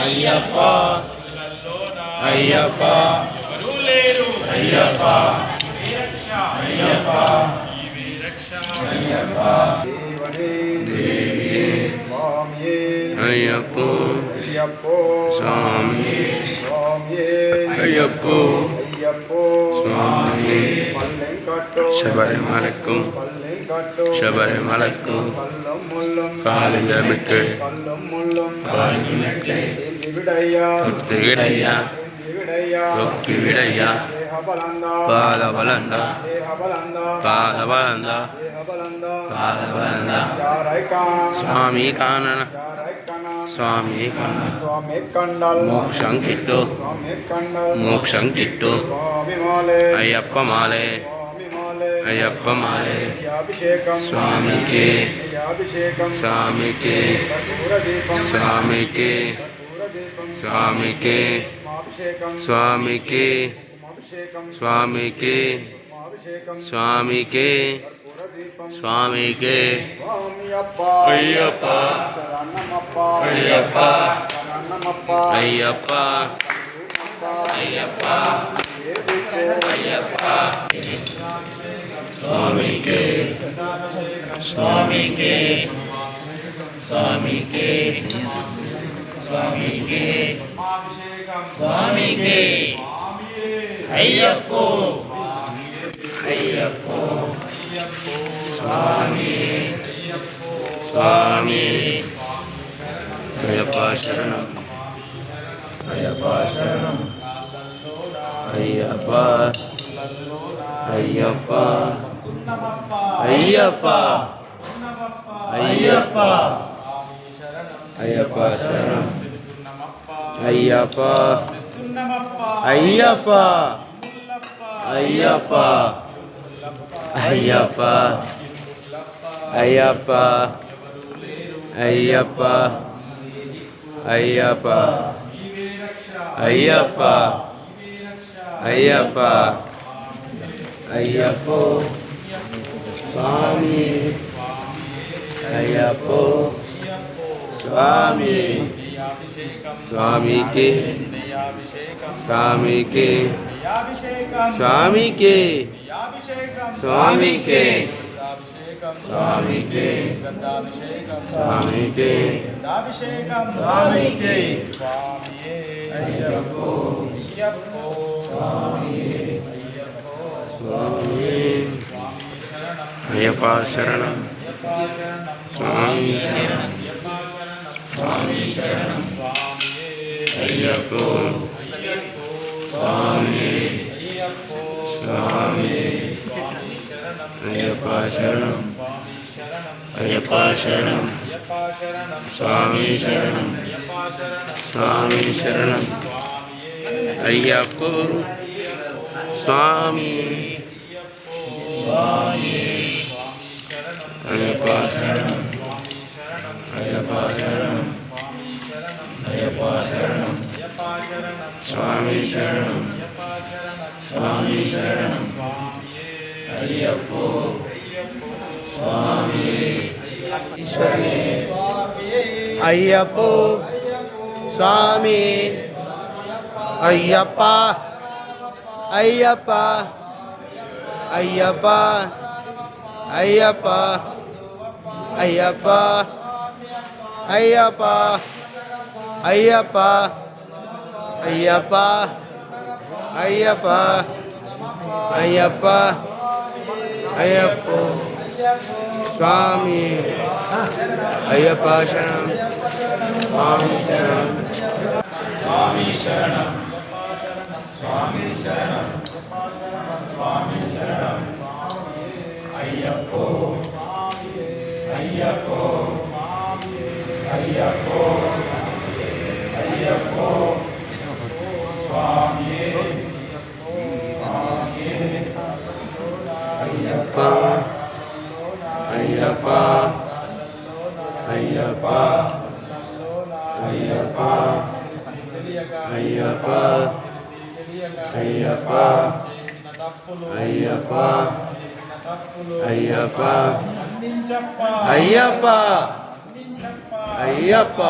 అయ్యప్ప అయ్యప్ప ఎవరూ లేరు అయ్యప్ప వీరక్ష అయ్యప్ప ఈ వీరక్ష అయ్యప్ప దేవియే స్వామియే అయ్యప్ప అయ్యప్ప స్వామి స్వామియే అయ్యప్ప అయ్యప్ప స్వామి శబరిమలకు శబరిమలకు కాలింగమిట్టు కాలింగమిట్టు తివిడయ్యా తివిడయ్యా పాదబలంద పాదబలంద పాదబలంద స్వామి కానన స్వామి కండల్ మోక్షం కిట్టు మోక్షం కిట్టు అయ్యప్ప మాలే అయ్యప్ప మాలే స్వామికి స్వామికి స్వామికి స్వామికి స్వామికి స్వామికి స్వామికి స్వామికి అయ్యప్ప అయ్యప్ప అయ్యప్ప అయ్యప్ప అయ్యప్ప స్వామికి స్వామికి స్వామికి స్వామికి స్వామికి అయ్యప్ప అయ్యప్ప స్వామి స్వామి అయ్యప్ప శరణం అయ్యప్ప శరణం అయ్యప్ప అయ్యప్ప అయ్యప్ప అయ్యప్ప అయ్యప్ప శరణం అయ్యప్ప అయ్యప్ప అయ్యప్ప అయ్యప్ప అయ్యప్ప అయ్యప్ప అయ్యప్ప అయ్యప్ప అయ్యప్ప అయ్యప్ప స్వామి అయ్యప్ప స్వామి స్వామికి స్వామికి స్వామికి స్వామికి స్వామికి స్వామికి స్వామికి అయ్యప్ప స్వామి అయ్యప్ప శరణం స్వామి శరణం స్వామి శరణం అయ్యప్ప స్వామి స్వామి అయ్యప్ప శరణం అయ్యప్ప శరణం స్వామి శరణం స్వామి శరణం అయ్యప్ప స్వామి స్వామి అయ్యప్ప శరణం అయ్యప్ప శరణం అయ్యప్ప శరణం స్వామి శరణం స్వామి శరణం అయ్యప్ప స్వామి అయ్యప్ప స్వామి అయ్యప్ప అయ్యప్ప అయ్యప్ప అయ్యప్ప అయ్యప్ప అయ్యప్ప అయ్యప్ప అయ్యప్ప అయ్యప్ప అయ్యప్ప అయ్యప్ప స్వామి అయ్యప్ప శరణం స్వామి శరణం స్వామి శరణం స్వామి శరణం స్వామి శరణం అయ్యప్ప అయ్యప్ప అయ్యప్ప అయ్యప్ప స్వామి అయ్యప్ప అయ్యప్ప అయ్యప్ప అయ్యప్ప అయ్యప్ప అయ్యప్ప అయ్యప్ప అయ్యప్ప అయ్యప్ప అయ్యప్ప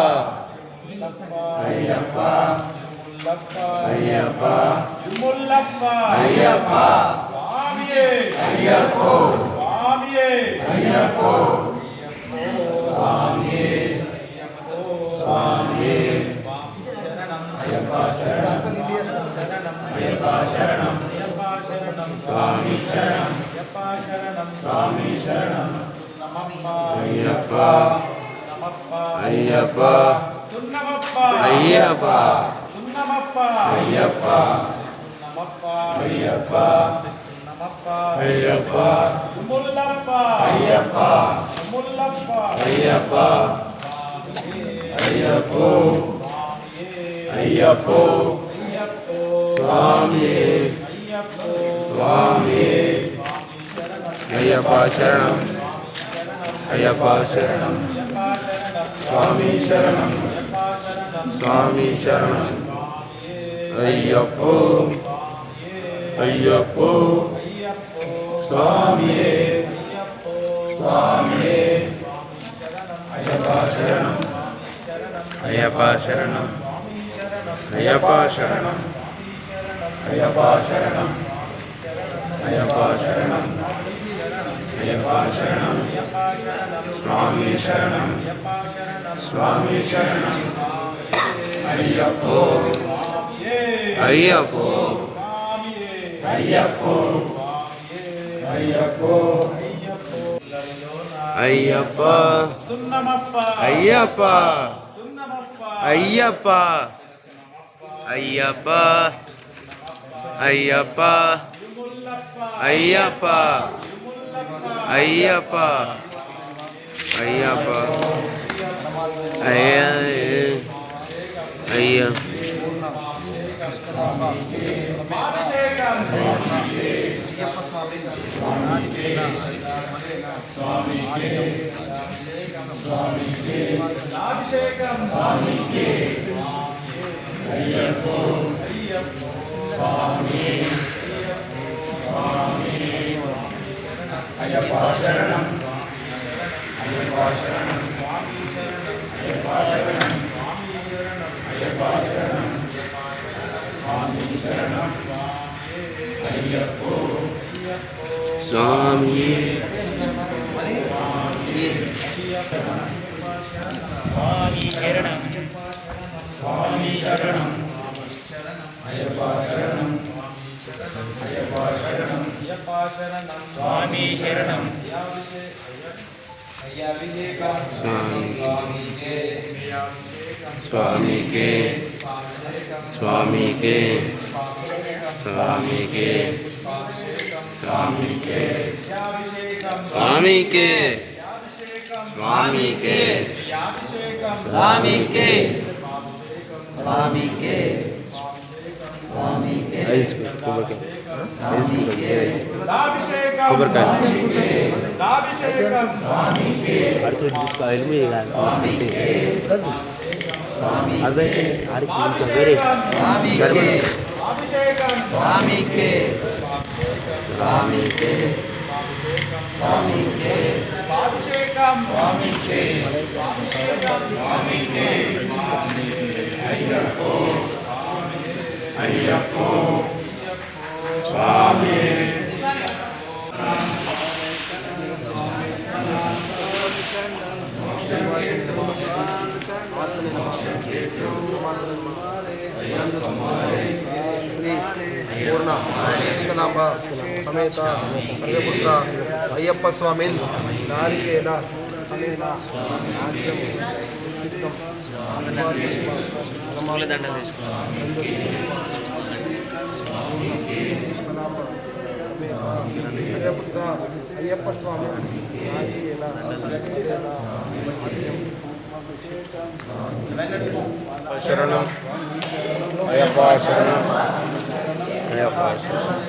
అయ్యప్ప అయ్యప్ప ముల్లప్ప అయ్యప్ప స్వామియే అయ్యప్ప స్వామియే అయ్యప్ప స్వామియే స్వామియే అయ్యప్ప శరణం అయ్యప్ప శరణం స్వామి శరణం స్వామి శరణం అయ్యప్ప అయ్యప్ప సున్నమప్ప అయ్యప్ప సున్నమప్ప అయ్యప్ప నమప్ప అయ్యప్ప నమప్ప అయ్యప్ప ముల్లప్ప అయ్యప్ప ముల్లప్ప అయ్యప్ప అయ్యప్ప అయ్యప్ప స్వామి స్వామి అయ్యప్ప శరణం అయ్యప్ప శరణం స్వామి శరణం స్వామి శరణం అయ్యప్ప అయ్యప్ప స్వామి స్వామి అయ్యప్ప శరణం అయ్యప్ప శరణం అయ్యప్ప శరణం అయ్యప్ప శరణం అయ్యప్ప శరణం అయ్యప్ప శరణం స్వామి శరణం స్వామి శరణం అయ్యప్ప అయ్యప్ప అయ్యప్ప అయ్యప్ప అయ్యప్ప సున్నమప్ప అయ్యప్ప సున్నమప్ప అయ్యప్ప అయ్యప్ప అయ్యప్ప అయ్యప్ప అయ్యప్ప అయ్యప్ప అయ్యా అయ్యా అభిషేకం అయ్యప్ప శరణం అయ్యప్ప శరణం అయ్యప్ప శరణం అయ్యప్ప శరణం స్వామి శరణం అయ్యప్ప స్వామి స్వామి శరణం అయ్యప్ప శరణం అయ్యప్ప శరణం స్వామి శరణం స్వామికే స్వామికే స్వామికే స్వామికే స్వామికే స్వామికే స్వామికే స్వామికే అయ్యప్ప స్వామి పూర్ణ నిష్కలాంబ సమేత సర్వపుత్ర అయ్యప్ప స్వామి నారికేల అనేన నాట్యం సిద్ధం సర్వపుత్ర అయ్యప్ప స్వామి నారికేల శరణం అయ్యప్ప శరణం అయ్యప్ప శరణం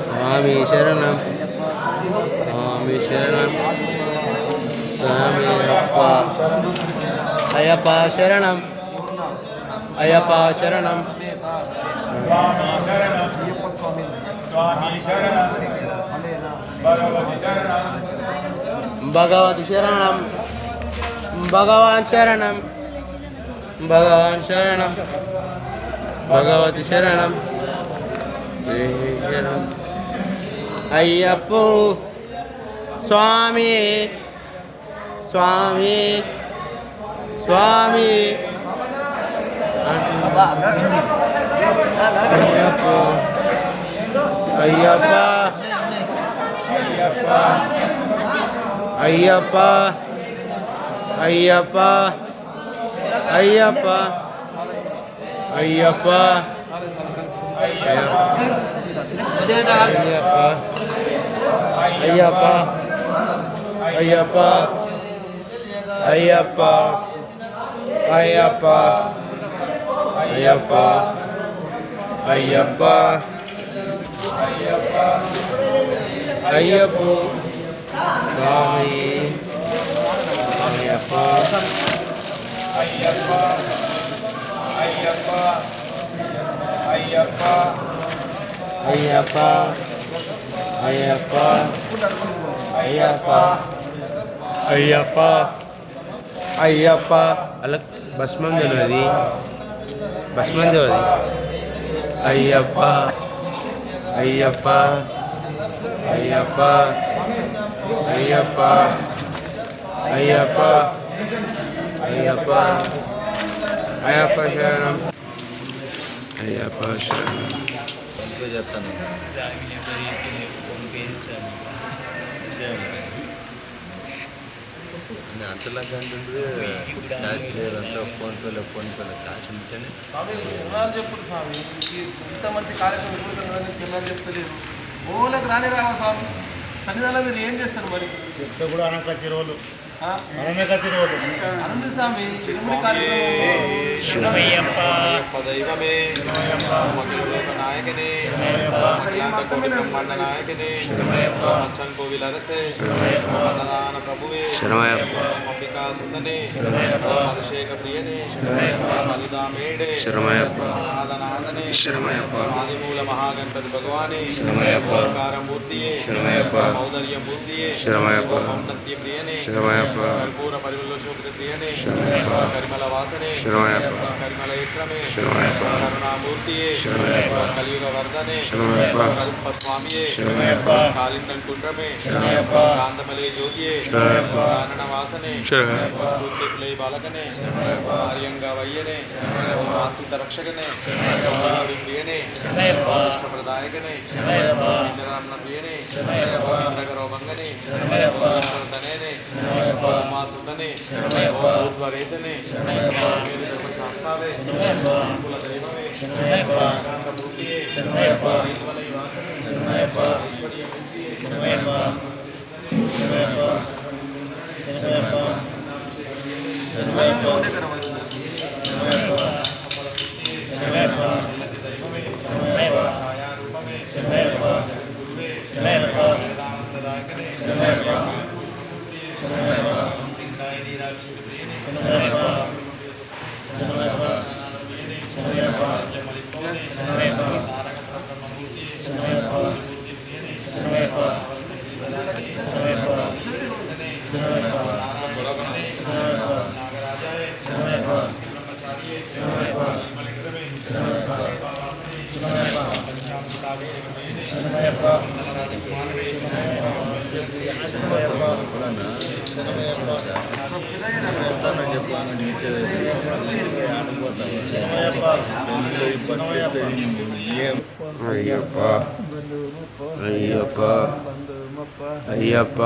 స్వామి శరణం స్వామి శరణం స్వామి అయ్యప్ప అయ్యప్ప శరణం అయ్యప్ప శరణం స్వామి శరణం అయ్యప్ప స్వామి స్వామి శరణం భగవతి శరణం భగవతి శరణం భగవాన్ శరణం భగవాన్ శరణం భగవతి శరణం శరణం అయ్యప్పో స్వామి స్వామి స్వామి అయ్యప్పో అయ్యప్ప అయ్యప్ప అయ్యప్ప అయ్యప్ప అయ్యప్ప అయ్యప్ప అయ్యప్ప అయ్యప్ప అయ్యప్ప అయ్యప్ప అయ్యప్ప అయ్యప్ప స్వామి అయ్యప్ప అయ్యప్ప అయ్యప్ప అయ్యప్ప అయ్యప్ప అయ్యప్ప అయ్యప్ప అయ్యప్ప అయ్యప్ప అలా భస్మం తెలియదు భస్మం తెలియదు అయ్యప్ప అయ్యప్ప అయ్యప్ప అయ్యప్ప అయ్యప్ప అయ్యప్ప అయ్యప్ప శరణం అయ్యప్ప శరణం చెప్తాను అంతలా కంటే క్యాష్ లేదంతా ఫోన్పేలో క్యాష్ ఉంటేనే స్వామి చిన్నారు చెప్పుడు స్వామి ఇంతమంది కార్యక్రమం ఎప్పుడు చిన్నారు చెప్తలేదు ఓలకు రాని రావా స్వామి సన్నిధానం మీరు ఏం చేస్తారు మరి చెప్తే కూడా అనక చెరువులు మనమే కచ్చిరోలు అనంత స్వామి తిరుమల కార్యక్రమం దైవమే నాయకనే బ్రహ్మాండ నాయకనే మచ్చన్ కోవిల్ అరసే అన్నదాన ప్రభువే అంబికా సుందనే అభిషేక ప్రియనే మలిదామేడే నాదనాదనే ఆదిమూల మహాగణపతి భగవానే ఓంకారమూర్తియే ఔదర్యమూర్తియే ఓంనత్య ప్రియనే కర్పూర పరిమళోషోభిత ప్రియనే కరిమల వాసనే కరిమల ఇత్రమే కరుణామూర్తియే కలియుగ వర్ధనే కల్ప స్వామియే కాలిందం కుండ్రమే కాంతమలే జ్యోతియే కానన వాసనే పూర్తికులై బాలకనే ఆర్యంగా వయ్యనే ఆశ్రిత రక్షకనే ప్రియనే ఇష్టప్రదాయకనే ఇంద్రరమణ ప్రియనే ఇంద్రగరోభంగనే తనేనే ఉమాసుతనే ఊర్ధ్వరేతనే ధర్మశాస్త్రావే కుల దైవమే కాంతమూర్తియే నిర్మలై వాసనే ఐశ్వర్యమూర్తియే అయ్యప్ప అయ్యప్ప అయ్యప్ప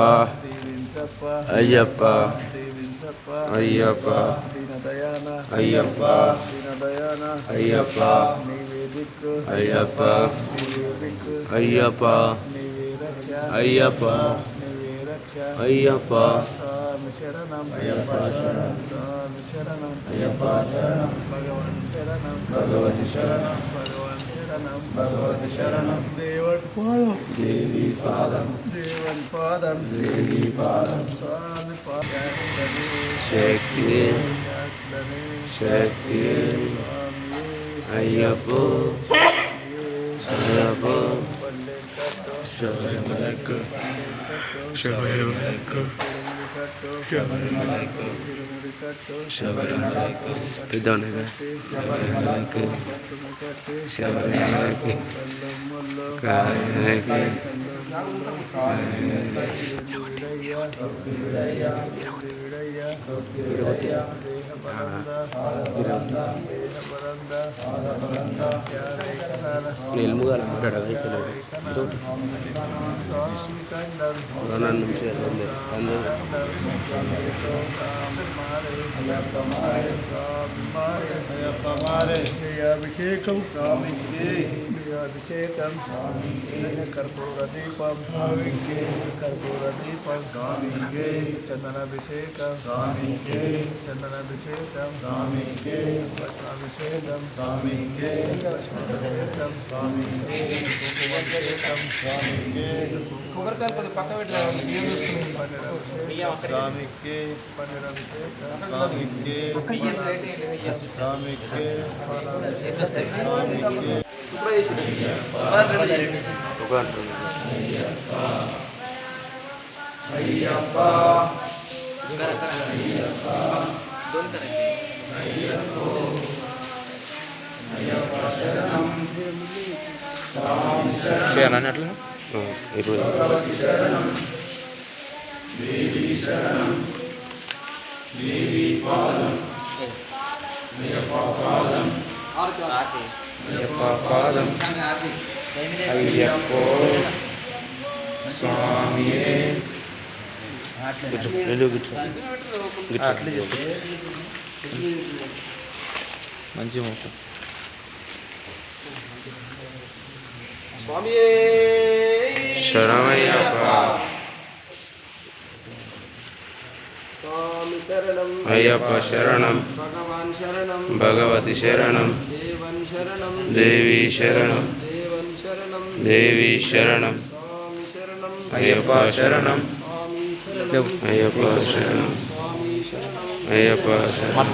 అయ్యప్ప అయ్యప్ప అయ్యప్ప అయ్యప్ప అయ్యప్ప అయ్యప్ప అయ్యప్ప అయ్యప్ప శరణం అయ్యప్ప శరణం శరణం అయ్యప్ప శరణం భగవాన్ శరణం భగవతి శరణం భగవాన్ శరణం భగవతి శరణం దేవుడి పాదం దేవి పాదం దేవుని పాదం దేవి పాదం స్వామి పాదం శక్తి శక్తి అయ్యప్పో అయ్యప్పో శబరిమలకు శబరిమలకు శబరిమలకు శబరిమలకు పెద్దగా శబరిమలకు శబరిమలకు కాయకి నిల్ముగా అభిషేకం అభిషేకం కర్పూర దీపం కర్పూర దీపం చందనాభిషేకం చందనాభిషేకం భస్మాభిషేకం భస్మాభిషేకం కొబ్బరికాయలు కొద్దిగా పక్క పెట్టారు స్వామికి పన్నీరాభిషేకం స్వామికి స్వామికి చేయాలని అట్లా ఇప్పుడు అయ్యప్ప పాదం అయ్యప్పో స్వామియే మంచి మొక్క స్వామియే శరణమయ్యప్ప స్వామి శరణం అయ్యప్ప శరణం భగవాన్ శరణం భగవతి శరణం దేవన్ శరణం దేవి శరణం దేవన్ శరణం దేవి శరణం స్వామి శరణం అయ్యప్ప శరణం స్వామి శరణం అయ్యప్ప శరణం స్వామి శరణం అయ్యప్ప శరణం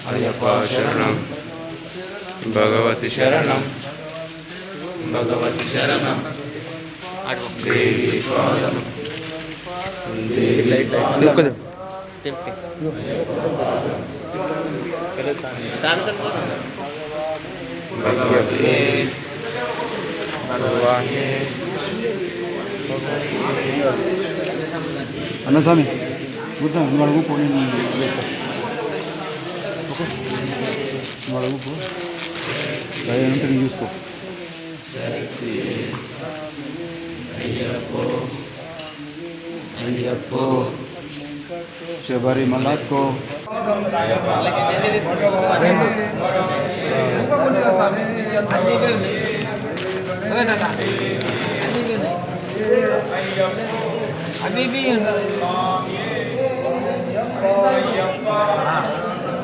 అయ్యప్ప శరణం భగవతి శరణం భగవతి శరణం దేవి పాదం దేవి భగవతి భగవానే అన్నస్వామి కూర్చోండి నువ్వు అడుగుపో నేను నువ్వు అడుగుపో ఉంటే నేను చూసుకో అయ్యప్పో శబరిమలకు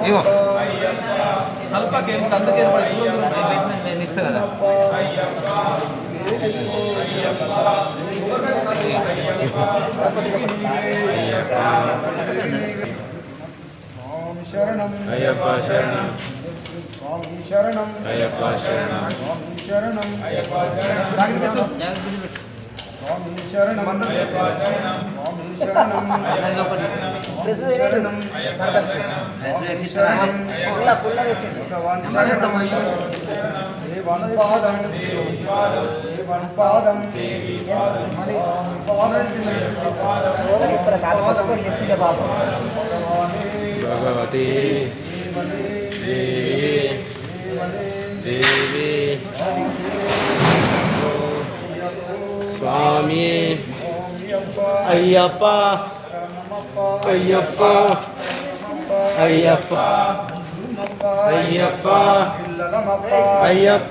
ఇగో కల్పకి అందుకే నేను ఇస్తా కదా శరణం అయ్యప్ప శరణం స్వామి శరణం అయ్యప్ప శరణం స్వామి శరణం స్వామి శరణం భగవతి దేవి దేవి స్వామి అయ్యప్ప అయ్యప్ప అయ్యప్ప అయ్యప్ప అయ్యప్ప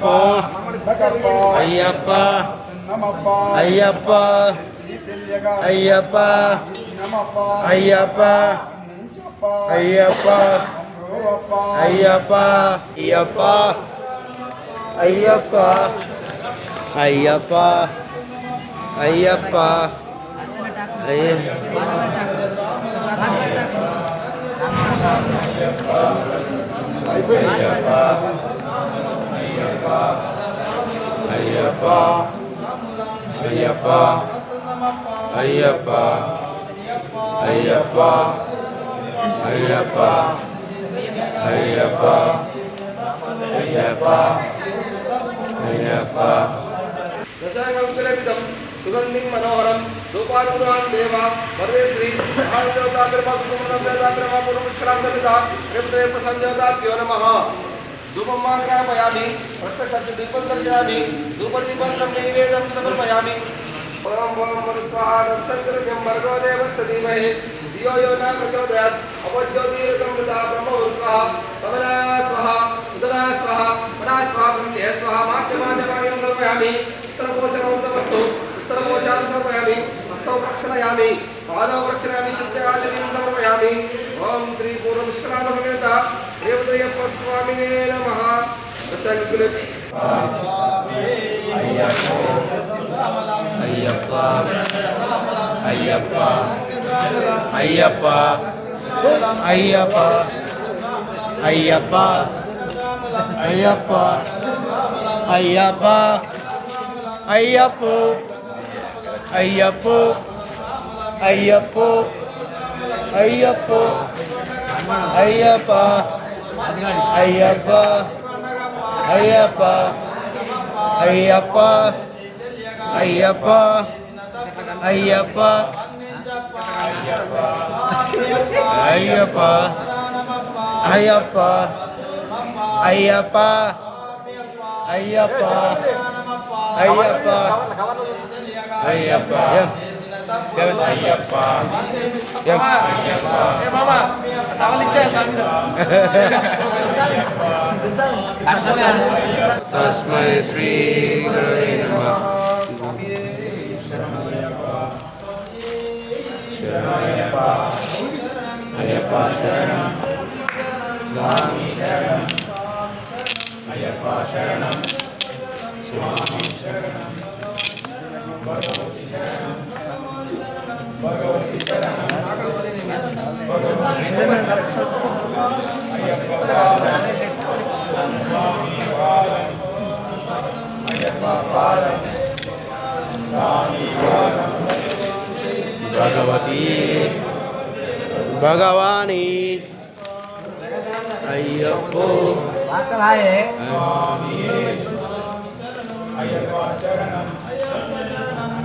అయ్యప్ప అయ్యప్ప అయ్యప్ప అయ్యప్ప అయ్యప్ప అయ్యప్ప అయ్యప్ప అయ్యప్ప అయ్యప్ప दशांगं सुगंधिं मनोहरं धूपानुरां देवा वरदे श्री महादेवता ब्रह्मा पूर्वपुष्करांगदा देवते प्रसन्नताभ्यो नमः धूपं मार्गयामि प्रत्यक्षस्य दीपं दर्शयामि धूपदीपं नैवेद्यं समर्पयामि ओम स्वाहा संकल्पं भर्गो देवस्य धीमहि धियो यो न प्रचोदयात् अपज्योतिर्गं मृदा ब्रह्म स्वाहा कमला स्वाहा उदरा स्वाहा परा स्वाहा ब्रह्मे स्वाहा माध्यमाध्यमायं समर्पयामि उत्तरकोशमस्तु उत्तरकोशां समर्पयामि हस्तौ प्रक्षालयामि पादौ प्रक्षालयामि शुद्धाजलिं समर्पयामि ओम श्री पूर्वपुष्करामसमेत देवतयप्प स्वामिने नमः दशांगुले अय्यप्पा अय्यप्पा अय्यप्पा अय्यप्पा अय्यप्पा अय्यप्पा अय्यप्पा अय्यप्पो अय्यप्पो अय्यप्पो अय्यप्पो अय्यप्पा अय्यप्पा अय्यप्पा अय्यप्पा अय्यप्पा अय्यप्पा अय्यप्पा अय्यप्पा अय्यप्पा अय्यप्पा अय्यप्पा अय्यप्पा तस्मै श्री गुरवे नमः शरणमय्यप्पा अय्यप्पा शरणं स्वामी शरणं अय्यप्पा शरणं स्वामी शरणं भगवती शरणं भगवती शरणं भगवती शरणं अय्यप्पा स्वामी पादं अय्यप्पा पादं स्वामी पादं भगवती भगवानी अय्यप्पो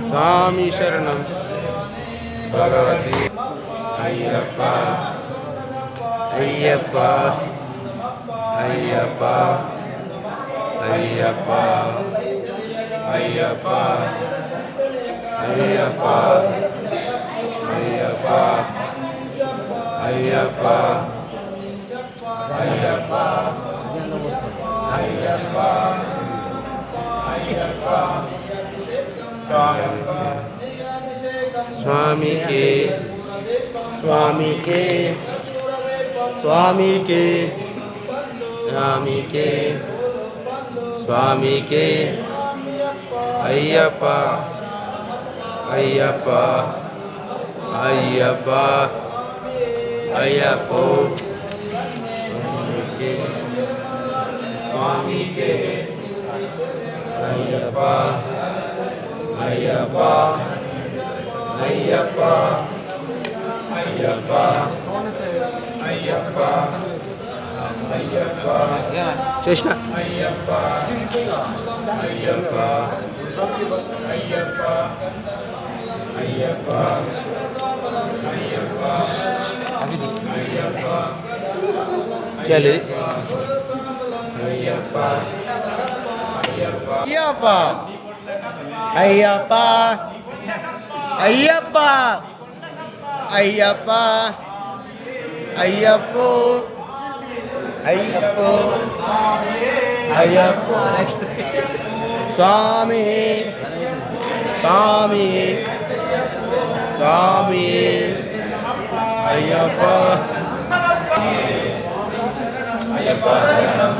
स्वामी शरणं भगवती अय्यप्पा अय्यप्पा अय्यप्पा अय्यप्पा अय्यप्पा अय्यप्पा अय्यप्पा अय्यप्पा अय्यप्पा अय्यप्पा अय्यप्पा स्वामी के स्वामी के स्वामी के स्वामी के स्वामी के अय्यप्पा अय्यप्पा अय्यप्पा अय्यप्पो स्वामी के अय्यप्पा अय्यप्पा अय्यप्पा अय्यप्पा अय्यप्पा अय्यप्पा कृष्ण अय्यप्पा अय्यप्पा अय्यप्पा अय्यप्पा अय्यप्पा अय्यप्पा चले अय्यप्पा अय्यप्पा अय्यप्पा अय्यप्पा अय्यप्पा अय्यप्पो अय्यप्पो अय्यप्पो स्वामी स्वामी स्वामी अय्यप्पा अय्यप्पा शरणं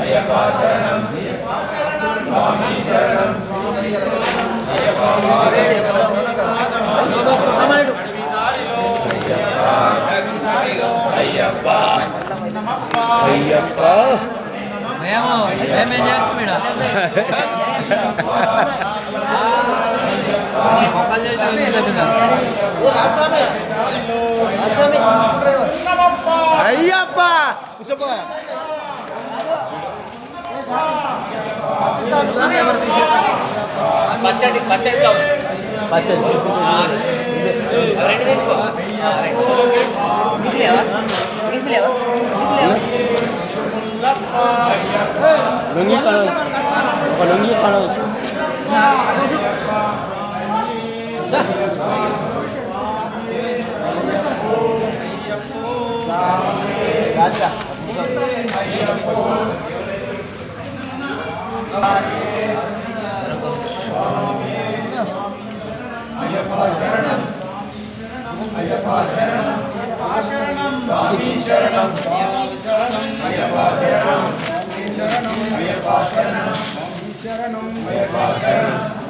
अय्यप्पा शरणं स्वामी शरणं अय्यप्पा అయ్యప్ప అయ్యప్ప పచ్చడి పచ్చడి బ్లౌజ్ పచ్చడి రెండు తీసుకో మిగిలేవా మిగిలేవా లుంగి కానవచ్చు ఒక లుంగి కానవచ్చు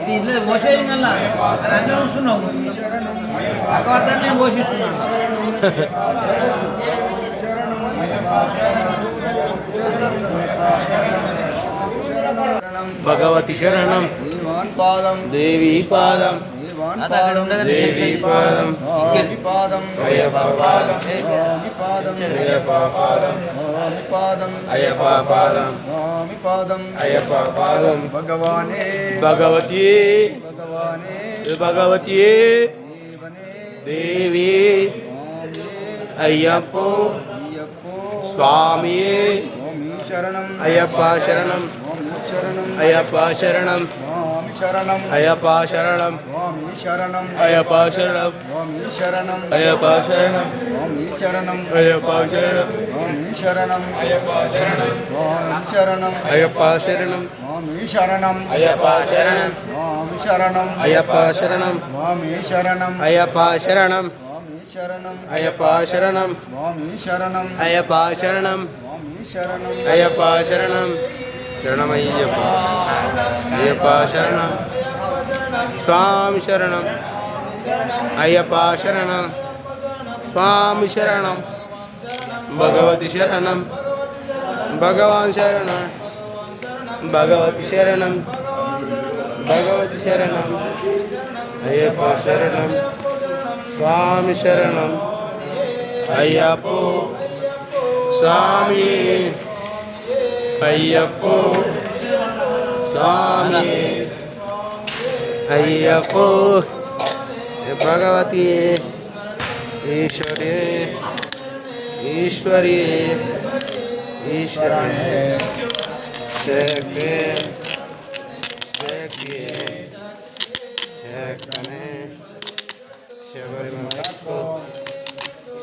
ఇది ఇట్లా పోసేది మళ్ళా అన్నీ వస్తున్నావు అక్కడిదాన్ని నేను పోషిస్తున్నాను భగవతి శరణం పాదం దేవి పాదం దేవి పాదం పాదం అయ్యప్ప పాదం పాదం అయ్యప్ప పాదం పాదం అయ్యప్ప పాదం పాదం అయ్యప్ప పాదం భగవానే భగవతి భగవానే భగవతి దేవి అయ్యప్ప స్వామి శరణం అయ్యప్ప శరణం శరణం అయ్యప్ప శరణం శరణం అయ్యప్ప శరణం శరణం అయ్యప్ప శరణం శరణం అయ్యప్ప శరణం శరణం అయ్యప్ప శరణం శరణం శరణం అయ్యప్ప శరణం శరణం అయ్యప్ప శరణం శరణం అయ్యప్ప శరణం శరణం అయ్యప్ప శరణం శరణం అయ్యప్ప శరణం శరణం అయ్యప్ప శరణం శరణం అయ్యప్ప శరణం శరణమయ్యప్ప అయ్యప్ప శరణం స్వామి శరణం అయ్యప్ప శరణం స్వామి శరణం భగవతి శరణం భగవాన్ శరణం భగవతి శరణం భగవతి శరణం అయ్యప్ప శరణం స్వామి శరణం అయ్యప్ప స్వామి అయ్యప్ప స్వామి అయ్యప్ప భగవతి ఈశ్వరి ఈశ్వరి ఈశ్వరి శక్తి శక్తి శక్తనే శబరిమలకు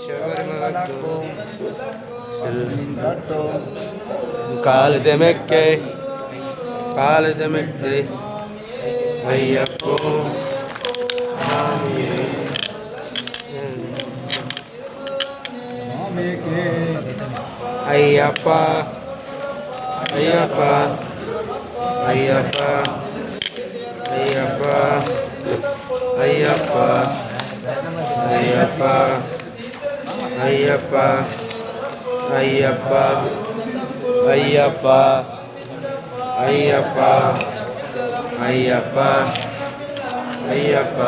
శబరిమలకు కాలిదమెక్కే కాలిదమెక్కే అయ్యప్ప అయ్యప్ప అయ్యప్ప అయ్యప్ప అయ్యప్ప అయ్యప్ప అయ్యప్ప అయ్యప్ప అయ్యప్ప అయ్యప్ప అయ్యప్ప అయ్యప్ప అయ్యప్ప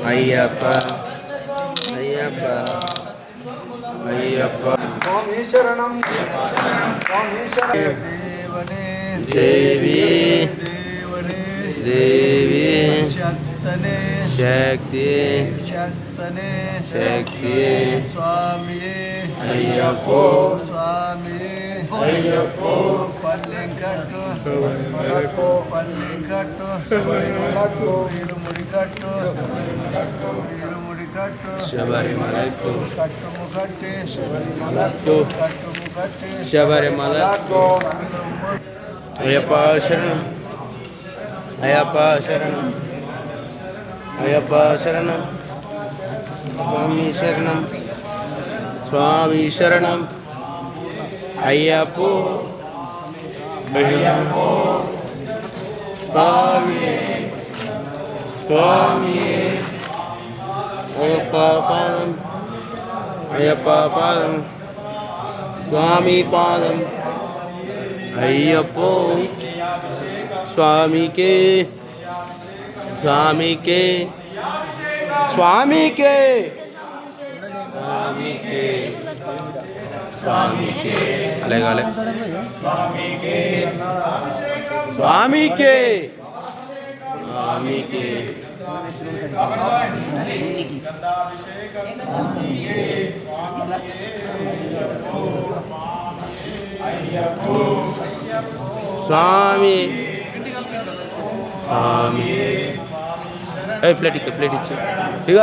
అయ్యప్ప అయ్యప్ప అయ్యప్ప స్వామి శరణం స్వామి శరణం దేవి దేవనే దేవి శక్తనే శక్తి శక్తనే శక్తి స్వామియే అయ్యప్ప స్వామియే అయ్యప్ప పల్లెంకట్టు పల్లెంకట్టు వీరుముడికట్టు వీరుముడికట్టు శబరిమలకు కట్టుము కట్టి శబరిమలకు కట్టుము కట్టి శబరిమలకు అయ్యప్ప శరణం అయ్యప్ప శరణం అయ్యప్ప శరణం స్వామి శరణం స్వామి శరణం అయ్యప్ప అయ్యప్ప స్వామి స్వామి అయ్యప్ప పాదం అయ్యప్ప పాదం స్వామి పాదం అయ్యప్పో స్వామికే స్వామికే స్వామికే స్వామికే స్వామికే అలాగే స్వామికే స్వామికే స్వామికే స్వామి స్వామి ప్లేట్ ఇచ్చే ప్లేట్ ఇచ్చే ఇక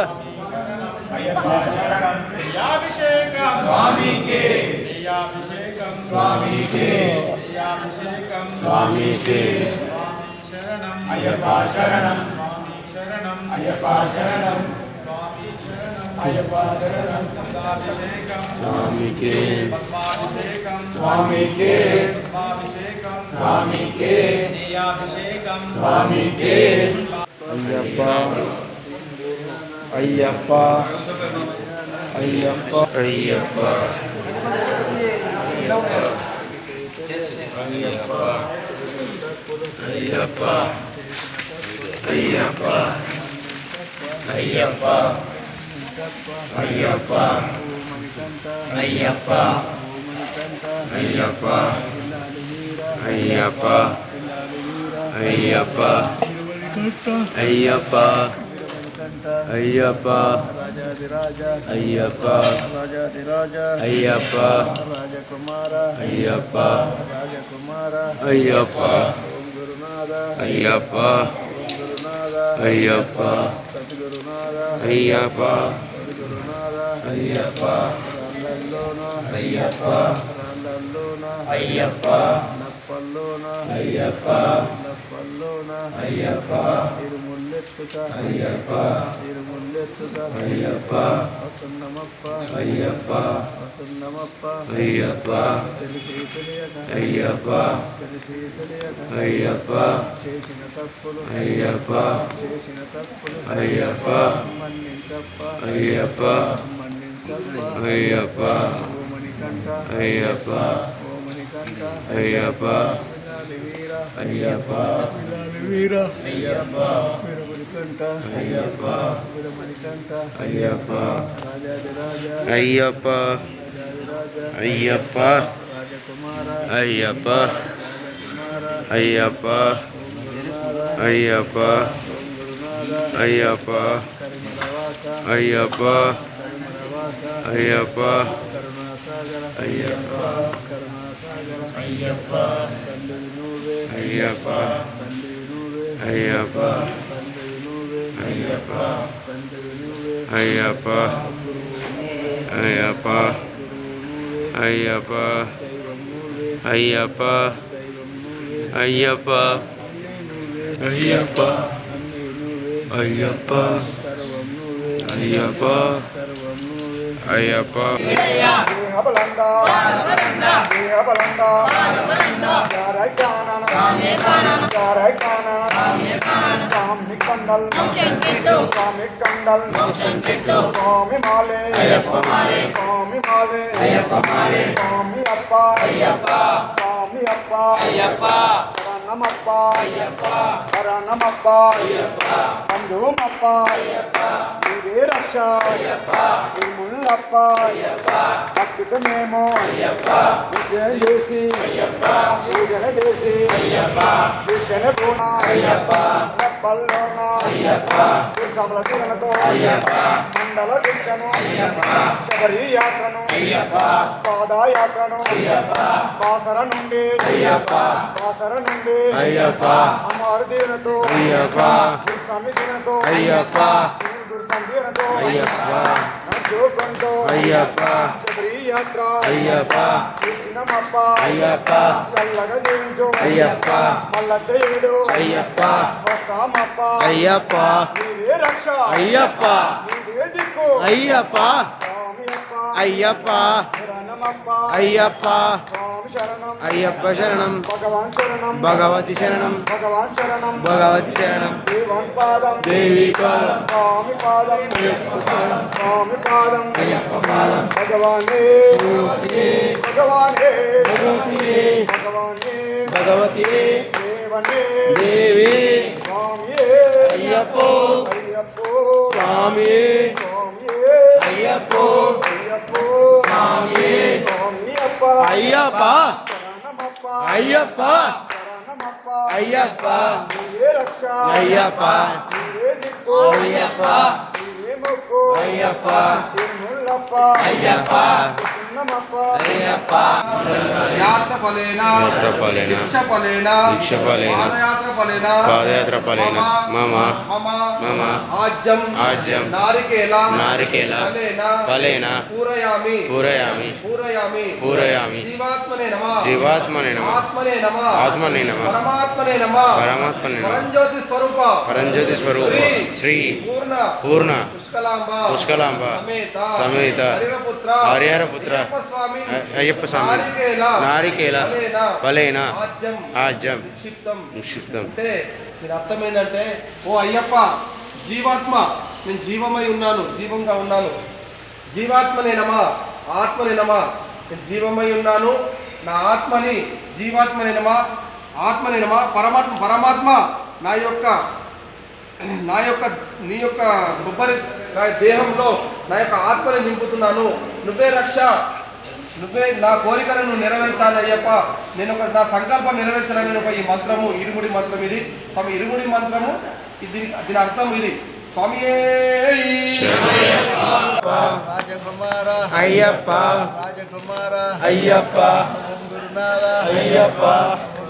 స్వామికే స్వామికే స్వామికే అయ్యప్ప శరణం శరణం అయ్యప్ప శరణం అయ్యప్ప శరణం స్వామికే స్వామికే స్వామికే స్వామికే అయ్యప్ప అయ్యప్ప అయ్యప్ప అయ్యప్ప అయ్యప్ప అయ్యప్ప అయ్యప్ప అయ్యప్ప అయ్యప్ప అయ్యప్ప అయ్యప్ప అయ్యప్ప అయ్యప్ప అయ్యప్ప రాజాదిరాజ అయ్యప్ప రాజాదిరాజ అయ్యప్ప రాజకుమార అయ్యప్ప రాజకుమార అయ్యప్ప ఓం గురునాథ అయ్యప్ప ఓం గురునాథ అయ్యప్ప సద్గురునాథ అయ్యప్ప సద్గురునాథ అయ్యప్ప రాళ్ళల్లోన అయ్యప్ప రాళ్ళల్లోన అయ్యప్ప నప్పల్లోన అయ్యప్ప నప్పల్లోన అయ్యప్ప తిరుముల్లెత్తుక అయ్యప్ప తిరుముల్లెత్తుక అయ్యప్ప వసున్నమప్ప అయ్యప్ప వసున్నమప్ప అయ్యప్ప తెలిసి తెలియక అయ్యప్ప తెలిసి తెలియక అయ్యప్ప చేసిన తప్పులు అయ్యప్ప చేసిన తప్పులు అయ్యప్ప మన్నించప్ప అయ్యప్ప మన్నించప్ప అయ్యప్ప ఓమణికంఠ అయ్యప్ప ఓమణికంఠ అయ్యప్ప పిల్లాలి వీర అయ్యప్ప పిల్లాలి వీర అయ్యప్ప వీరమణికంఠ అయ్యప్ప వీరమణికంఠ అయ్యప్ప రాజాదిరాజ అయ్యప్ప రాజాదిరాజ అయ్యప్ప రాజకుమార అయ్యప్ప రాజకుమార అయ్యప్ప గురునాథ అయ్యప్ప ఓం గురునాథ అయ్యప్ప కరిమరవాస అయ్యప్ప కరిమరవాస అయ్యప్ప కరుణాసాగర అయ్యప్ప కరుణాసాగర అయ్యప్ప తండ్రి నువ్వే అయ్యప్ప తండ్రి నువ్వే అయ్యప్ప తండ్రి నువ్వే అయ్యప్ప తండ్రి నువ్వే అయ్యప్ప అయ్యప్ప గురువు నువ్వే అయ్యప్ప దైవం నువ్వే అయ్యప్ప దైవం నువ్వే అయ్యప్ప నువ్వే అయ్యప్ప అన్నీ నువ్వే అయ్యప్ప సర్వం నువ్వే అయ్యప్ప సర్వం నువ్వే అయ్యప్ప బంధువుమప్ప ఇదే రక్ష ముళ్ళప్ప భక్తితో మేము విజయం చేసి పూజన చేసి కృష్ణ పూన పల్లోన సమల తీరలతో మండల దీక్షను శబరి యాత్రను పాదయాత్రను బాసర నుండి అమ్మవారి దీవెనతో గురుస్వామి దీవెనతో గురుస్వామి దీవెనతో జోగంతో శబరి యాత్ర చేసినమప్ప చల్లగా దీవించు మల్ల చేయుడు వస్తామప్ప నీవే రక్ష నీవే దిక్కు అయ్యప్ప స్వామి అప్ప అయ్యప్ప శరణమప్ప అయ్యప్ప స్వామి శరణం అయ్యప్ప శరణం భగవాన్ శరణం భగవతి శరణం భగవాన్ శరణం భగవతి శరణం దేవన్ పాదం దేవి పాదం స్వామి పాదం స్వామి పాదం భగవానే భగవానే భగవానే భగవతి దేవనే దేవి స్వామియే అయ్యప్పో అయ్యప్పో స్వామి స్వామియే అయ్యప్పో అయ్యప్పో స్వామి స్వామియప్ప అయ్యప్ప శరణమప్ప అయ్యప్ప శరణమప్ప అయ్యప్ప నీవే రక్ష అయ్యప్ప నీవే దిక్కు అయ్యప్ప నీవే మొక్కు అయ్యప్ప తిరుమలప్ప అయ్యప్ప చిన్నమప్ప అయ్యప్ప యాత్ర ఫలేన యాత్ర ఫలేన దీక్ష ఫలేన దీక్ష ఫలేన పాదయాత్ర ఫలేన పాదయాత్ర ఫలేన మమ మమ ఆజ్యం ఆజ్యం నారికేల నారికేల ఫలేన ఫలేన పూరయామి పూరయామి పూరయామి పూరయామి జీవాత్మనే నమః జీవాత్మనే నమః ఆత్మనే నమః ఆత్మనే నమః పరమాత్మనే నమః పరమాత్మనే నమః పరంజ్యోతి స్వరూప పరంజ్యోతి స్వరూప శ్రీ పూర్ణ పూర్ణ పుష్కలాంబ పుష్కలాంబ సమేత సమేత హరిహరపుత్ర హరిహరపుత్ర స్వామి అయ్యప్ప స్వామి నారికేల ఫలేన ఆజ్యం ఆజ్యం నిక్షిప్తం నిక్షిప్తం అంటే దీని అర్థం ఏంటంటే ఓ అయ్యప్ప జీవాత్మ నేను జీవమై ఉన్నాను జీవంగా ఉన్నాను జీవాత్మనే నమః ఆత్మనే నమః నేను జీవమై ఉన్నాను నా ఆత్మని జీవాత్మనే నమః ఆత్మనే నమః పరమాత్మ నా యొక్క నీ యొక్క కొబ్బరి దేహంలో నా యొక్క ఆత్మని నింపుతున్నాను నువ్వే రక్ష నువ్వే నా కోరికలను నెరవేర్చాలి అయ్యప్ప నేను నా సంకల్పం నెరవేర్చాలని ఒక ఈ మంత్రము ఇరుముడి మంత్రం ఇది స్వామి ఇరుముడి మంత్రము దీని అర్థం ఇది స్వామియే రాజకుమార అయ్యప్ప రాజకుమార అయ్యప్ప గురునాథ అయ్యప్ప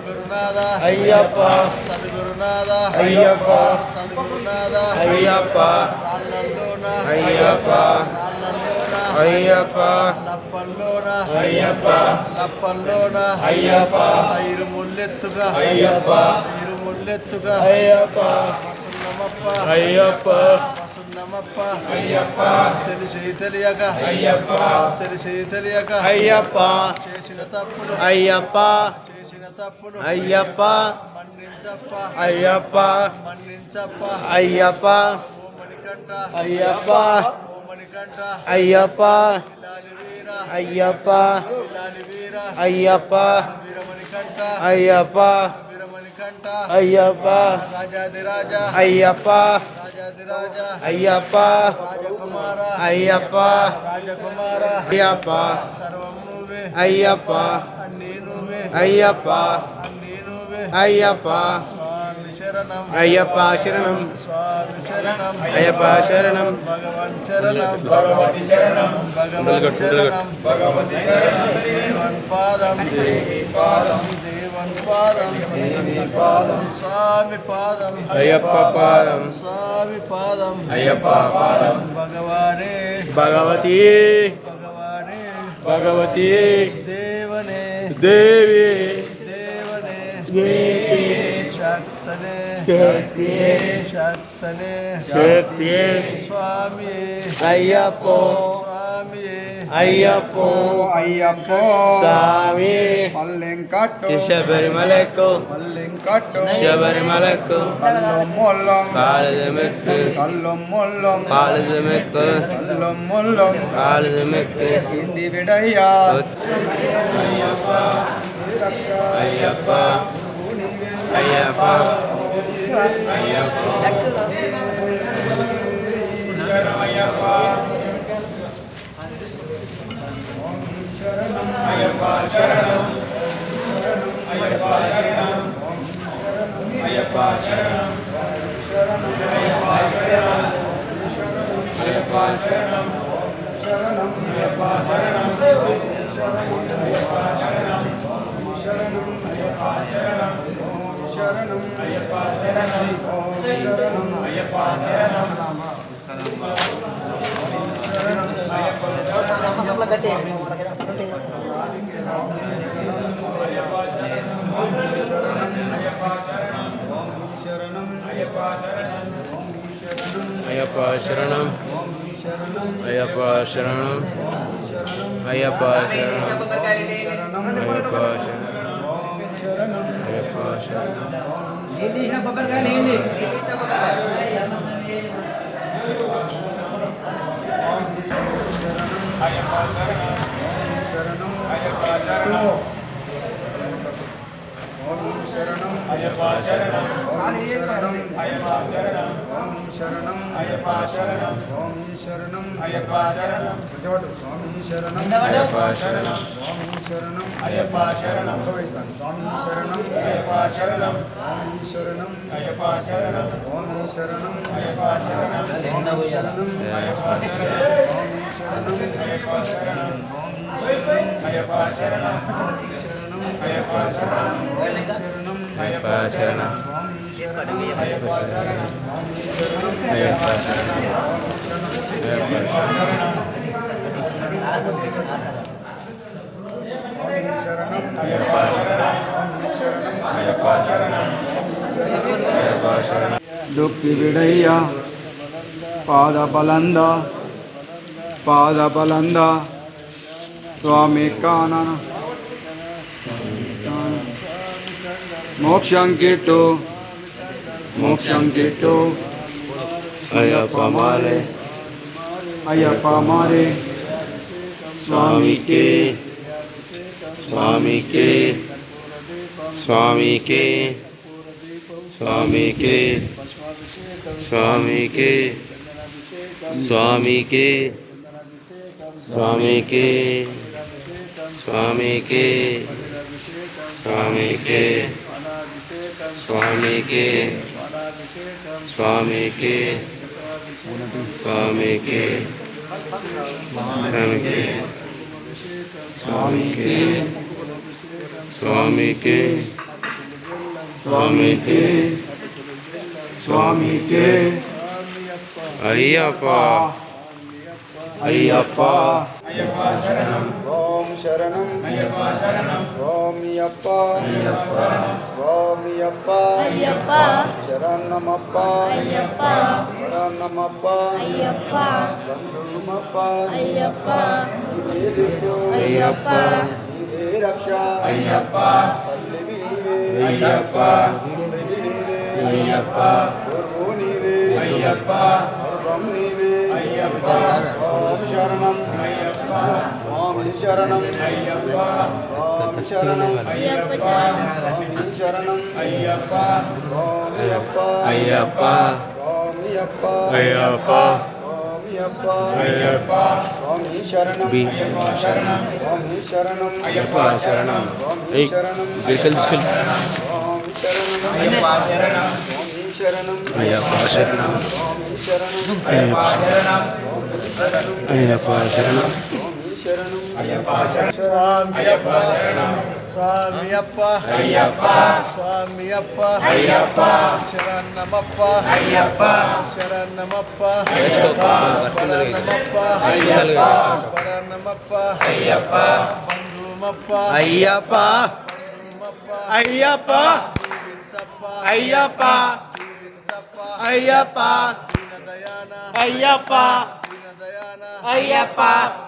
గురునాథ అయ్యప్ప సద్గురునాథ అయ్యప్ప సద్గురునాథ అయ్యప్ప రాళ్ళల్లోన అయ్యప్ప రాళ్ళల్లోన అయ్యప్ప లప్పల్లోన అయ్యప్ప లప్పల్లోన అయ్యప్ప ఇరుముల్లెత్తుగా అయ్యప్ప ఇరుముల్లెత్తుగా అయ్యప్ప వసున్నమప్ప అయ్యప్ప వసున్నమప్ప అయ్యప్ప తెలిసి తెలియక అయ్యప్ప తెలిసి తెలియక అయ్యప్ప చేసిన తప్పులు అయ్యప్ప చేసిన తప్పులు అయ్యప్ప మన్నించప్ప అయ్యప్ప మన్నించప్ప అయ్యప్ప ఓ మణికంఠ అయ్యప్ప ఓ మణికంఠ అయ్యప్ప ఇలాలి వీర అయ్యప్ప ఇలాలి వీర అయ్యప్ప వీరమణికంఠ అయ్యప్ప వీరమణికంఠ అయ్యప్ప రాజాదిరాజ అయ్యప్ప రాజాదిరాజ అయ్యప్ప రాజకుమార అయ్యప్ప రాజకుమార అయ్యప్ప సర్వం నువ్వే అయ్యప్ప అన్నీ నువ్వే అయ్యప్ప అన్నీ నువ్వే అయ్యప్ప స్వామి శరణం అయ్యప్ప శరణం స్వామి శరణం అయ్యప్ప శరణం భగవన్ శరణం భగవతి శరణం భగవన్ శరణం భగవతి శరణం దేవన్ పాదం దేవి పాదం దేవన్ పాదం దేవి పాదం స్వామి పాదం అయ్యప్ప పాదం స్వామి పాదం అయ్యప్ప పాదం భగవానే భగవతి భగవానే భగవతి దేవనే దేవి దేవనే దేవి శక్తనే శక్తియే శక్తనే శక్తియే స్వామి అయ్యప్ప స్వామి అయ్యప్ప అయ్యప్ప స్వామి పల్లెంకట్టు శబరిమలకు పల్లెంకట్టు శబరిమలకు కల్లం మొల్లం కాళిదమెక్కు కల్లం మొల్లం కాళిదమెక్కు కల్లం మొల్లం కాళిదమెక్కు హింది విడయ్యా అయ్యప్ప అయ్యప్ప అయ్యప్ప అయ్యప్ప శరణం అయ్యప్ప శరణం అయ్యప్ప వేసిన కొబ్బరికాయలు అయ్యప్ప అయ్యప్ప ఏం చేసిన కొబ్బరికాయలు ఏంటి శరణం దుఃఖి విడయ్య పాదబలంద స్వామి కానన మోక్షం కిట్టు అయ్యప్ప మారే అయ్యప్ప మారే స్వామికే స్వామికే స్వామికే స్వామికే స్వామికే స్వామికే స్వామికే స్వామికే స్వామికే స్వామికే స్వామికే స్వామికే స్వామికే స్వామికే స్వామికే స్వామికే అయ్యప్ప అయ్యప్ప ఓం శరణం స్వామియప్ప స్వామియప్ప అయ్యప్ప శరణమప్ప అయ్యప్ప శరణమప్ప అయ్యప్ప బంధుమప్ప అయ్యప్ప నీవేదిక్కు అయ్యప్ప నీవే రక్ష అయ్యప్ప తల్లివి నీవే అయ్యప్ప తండ్రివి నీవే అయ్యప్ప గురువు నీవే అయ్యప్ప సర్వం నీవే అయ్యప్ప ఓం శరణం స్వామి శరణం స్వామి శరణం అయ్యప్ప స్వామి శరణం అయ్యప్ప స్వామియప్ప అయ్యప్ప స్వామియప్ప అయ్యప్ప స్వామియప్ప అయ్యప్ప స్వామి శరణం స్వామి శరణం అయ్యప్ప శరణం స్వామి శరణం వెహికల్ తీసుకెళ్ళి స్వామి శరణం స్వామి శరణం అయ్యప్ప శరణం స్వామి శరణం అయ్యప్ప శరణం అయ్యప్ప శరణం స్వామియప్ప స్వామియప్ప అయ్యప్ప స్వామియప్ప అయ్యప్ప శరణమప్ప అయ్యప్ప శరణమప్ప అయ్యప్ప శరణమప్ప శరణమప్ప అయ్యప్ప బంధుమప్ప అయ్యప్ప బంధుమప్ప అయ్యప్ప దీవించప్ప అయ్యప్ప దీవించప్ప అయ్యప్ప దీనదయాన అయ్యప్ప దీనదయాన అయ్యప్ప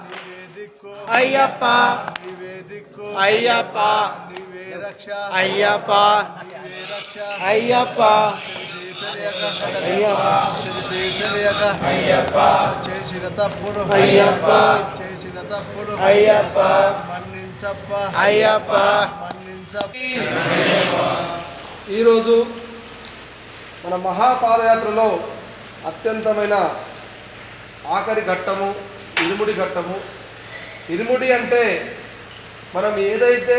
నీవే దిక్కు అయ్యప్ప నీవే దిక్కు అయ్యప్ప నీవే రక్ష అయ్యప్ప నీవే రక్ష అయ్యప్ప తెలిసి తెలియక అయ్యప్ప చేసిన తప్పుడు అయ్యప్ప చేసిన తప్పుడు అయ్యప్ప మన్నించప్ప అయ్యప్ప మన్నించప్ప ఈరోజు మన మహాపాదయాత్రలో అత్యంతమైన ఆఖరి ఘట్టము ఇరుముడి ఘట్టము. ఇరుముడి అంటే మనం ఏదైతే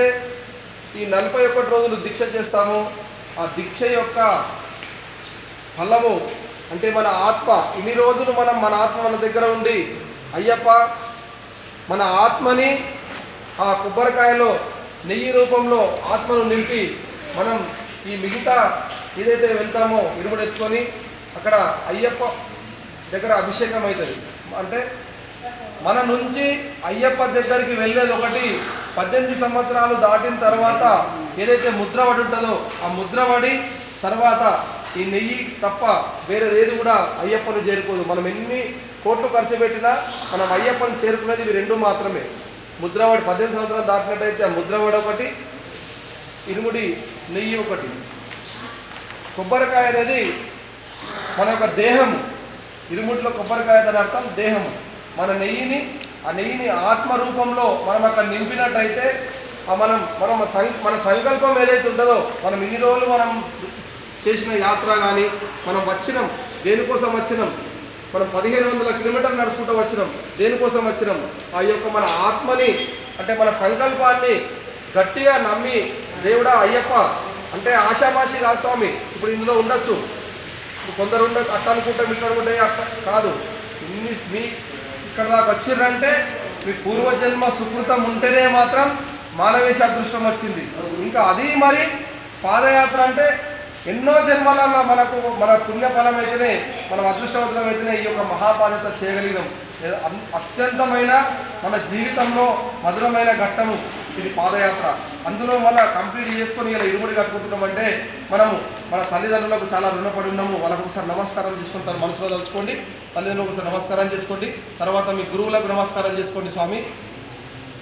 ఈ 41 రోజులు దీక్ష చేస్తామో ఆ దీక్ష యొక్క ఫలము అంటే మన ఆత్మ. ఇన్ని రోజులు మన ఆత్మ మన దగ్గర ఉండి అయ్యప్ప మన ఆత్మని ఆ కొబ్బరికాయలో నెయ్యి రూపంలో ఆత్మను నింపి మనం ఈ మిగతా ఏదైతే వెళ్తామో ఇరుముడు ఎత్తుకొని అక్కడ అయ్యప్ప దగ్గర అభిషేకం అవుతుంది. అంటే మన నుంచి అయ్యప్ప దగ్గరికి వెళ్ళేది ఒకటి. 18 సంవత్సరాలు దాటిన తర్వాత ఏదైతే ముద్ర పడి ఉంటుందో ఆ ముద్ర పడి తర్వాత ఈ నెయ్యి తప్ప వేరే ఏది కూడా అయ్యప్పని చేరుకోదు. మనం ఎన్ని కోట్లు ఖర్చు పెట్టినా మనం అయ్యప్పని చేరుకునేది ఇవి రెండు మాత్రమే. ముద్రవాడి 18 సంవత్సరాలు దాటినట్టయితే ఆ ముద్రవాడి ఒకటి, ఇరుముడి నెయ్యి ఒకటి. కొబ్బరికాయ అనేది మన యొక్క దేహము. ఇరుముడిలో కొబ్బరికాయ దాని అర్థం దేహము. ఆ నెయ్యిని ఆత్మ రూపంలో మనం అక్కడ నింపినట్టయితే మన సంకల్పం ఏదైతే ఉంటుందో, మనం ఇన్ని రోజులు మనం చేసిన యాత్ర కానీ, మనం వచ్చినాం దేనికోసం వచ్చినాం, మనం 1500 కిలోమీటర్లు నడుచుకుంటూ వచ్చినాం దేనికోసం వచ్చినాం, ఆ యొక్క మన ఆత్మని అంటే మన సంకల్పాన్ని గట్టిగా నమ్మి దేవుడా అయ్యప్ప అంటే ఆషామాషి కాదు స్వామి. ఇప్పుడు ఇందులో ఉండొచ్చు, కొందరు ఉండొచ్చు అట్ట అనుకుంటే ఇక్కడ అనుకుంటే అట్ట కాదు. మీ ఇక్కడ దాకా వచ్చిర్రంటే మీ పూర్వజన్మ సుకృతం ఉంటేనే మాత్రం మానవేశ అదృష్టం వచ్చింది. ఇంకా అది మరి పాదయాత్ర అంటే ఎన్నో జన్మలలో మన పుణ్యఫలం అయితేనే, మనం అదృష్టవంతులం అయితేనే ఈ యొక్క మహాపాదయాత్ర చేయగలిగినాం. అత్యంతమైన మన జీవితంలో మధురమైన ఘట్టము ఇది పాదయాత్ర. అందులో మళ్ళీ కంప్లీట్ చేసుకొని ఇలా ఇరుముడి కట్టుకుంటున్నామంటే మనము మన తల్లిదండ్రులకు చాలా రుణపడి ఉన్నాము. వాళ్ళకు ఒకసారి నమస్కారం చేసుకుంటారు, మనసులో తలుచుకోండి. తల్లిదండ్రులకు ఒకసారి నమస్కారం చేసుకోండి. తర్వాత మీ గురువులకు నమస్కారం చేసుకోండి స్వామి.